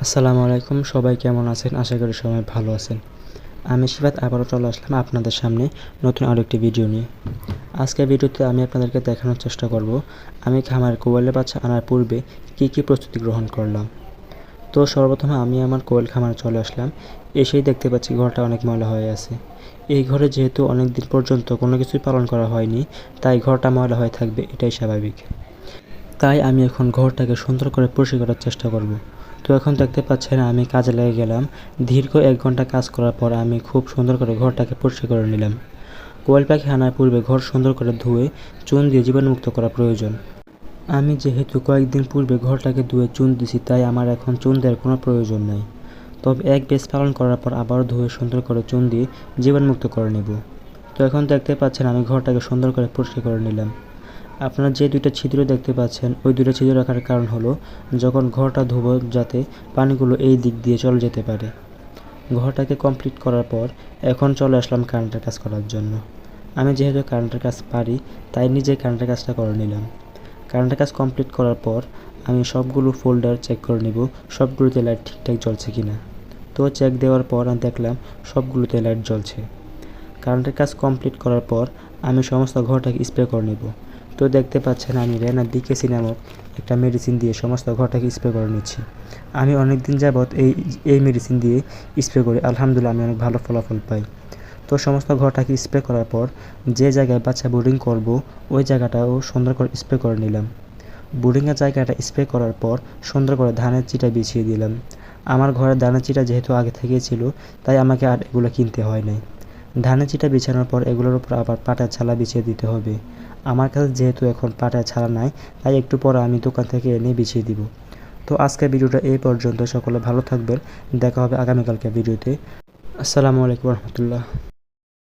আসসালামু আলাইকুম, সবাই কেমন আছেন? আশা করি সবাই ভালো আছেন। আমি শিবাত আবারও চলে আসলাম আপনাদের সামনে নতুন আরও একটি ভিডিও নিয়ে। আজকের ভিডিওতে আমি আপনাদেরকে দেখানোর চেষ্টা করব আমি খামারে কোয়েলের বাচ্চা আনার পূর্বে কী প্রস্তুতি গ্রহণ করলাম। তো সর্বপ্রথমে আমি আমার কোয়েল খামারে চলে আসলাম। এসেই দেখতে পাচ্ছি ঘরটা অনেক ময়লা হয়ে আছে। এই ঘরে যেহেতু অনেক দিন পর্যন্ত কোনো কিছুই পালন করা হয়নি, তাই ঘরটা ময়লা হয়ে থাকবে, এটাই স্বাভাবিক। তাই আমি এখন ঘরটাকে সুন্দর করে পরিষ্কার করার চেষ্টা করব। তো এখন দেখতে পাচ্ছেন আমি কাজে লেগে গেলাম। দীর্ঘ 1 ঘন্টা কাজ করার পর আমি খুব সুন্দর করে ঘরটাকে পরিষ্কার করে নিলাম। কোয়েল পাখি আনার পূর্বে ঘর সুন্দর করে ধুয়ে চুন দিয়ে জীবাণুমুক্ত করা প্রয়োজন। আমি যেহেতু কয়েকদিন পূর্বে ঘরটাকে ধুয়ে চুন দিছি, তাই আমার এখন চুন দেওয়ার কোনো প্রয়োজন নাই। তবে এক বেশ পালন করার পর আবারও ধুয়ে সুন্দর করে চুন দিয়ে জীবাণুমুক্ত করে নেব। তো এখন দেখতে পাচ্ছেন আমি ঘরটাকে সুন্দর করে পরিষ্কার করে নিলাম। আপনারা যে 2টা ছিদ্র দেখতে পাচ্ছেন, ওই 2টা ছিদ্র রাখার কারণ হলো যখন ঘরটা ধোবো যাতে পানিগুলো এই দিক দিয়ে চলে যেতে পারে। ঘরটাকে কমপ্লিট করার পর এখন চলে আসলাম কারেন্টের কাজ করার জন্য। আমি যেহেতু কারেন্টের কাজ পারি, তাই নিজে কারেন্টের কাজটা করে নিলাম। কারেন্টের কাজ কমপ্লিট করার পর আমি সবগুলো ফোল্ডার চেক করে নিব সবগুলোতে লাইট ঠিকঠাক জ্বলছে কিনা। তো চেক দেওয়ার পর আমি দেখলাম সবগুলোতে লাইট জ্বলছে। কারেন্টের কাজ কমপ্লিট করার পর আমি সমস্ত ঘরটাকে স্প্রে করে নেব। তো দেখতে পাচ্ছেন আমি রেনা ডিকেসি নামক একটা মেডিসিন দিয়ে সমস্ত ঘরটাকে স্প্রে করে নিচ্ছি। আমি অনেক দিন যাবৎ এই মেডিসিন দিয়ে স্প্রে করি, আলহামদুলিল্লাহ আমি অনেক ভালো ফলাফল পাই। তো সমস্ত ঘরটাকে স্প্রে করার পর যে জায়গায় বাচ্চা বোর্ডিং করব ওই জায়গাটাও সুন্দর করে স্প্রে করে নিলাম। বোর্ডিংয়ের জায়গাটা স্প্রে করার পর সুন্দর করে ধানের চিটা বিছিয়ে দিলাম। আমার ঘরে ধানের চিটা যেহেতু আগে থেকেই ছিল, তাই আমাকে আর এগুলো কিনতে হয় নাই। ধানের চিটা বিছানোর পর এগুলোর উপর আবার পাটার ছালা বিছিয়ে দিতে হবে। আমার কাছে যেহেতু এখন পাটার ছালা নাই, তাই একটু পরে আমি দোকান থেকে এনে বিছিয়ে দিব। তো আজকের ভিডিওটা এই পর্যন্ত। সকলে ভালো থাকবেন। দেখা হবে আগামীকালকের ভিডিওতে। আসসালামু আলাইকুম রহমতুল্লাহ।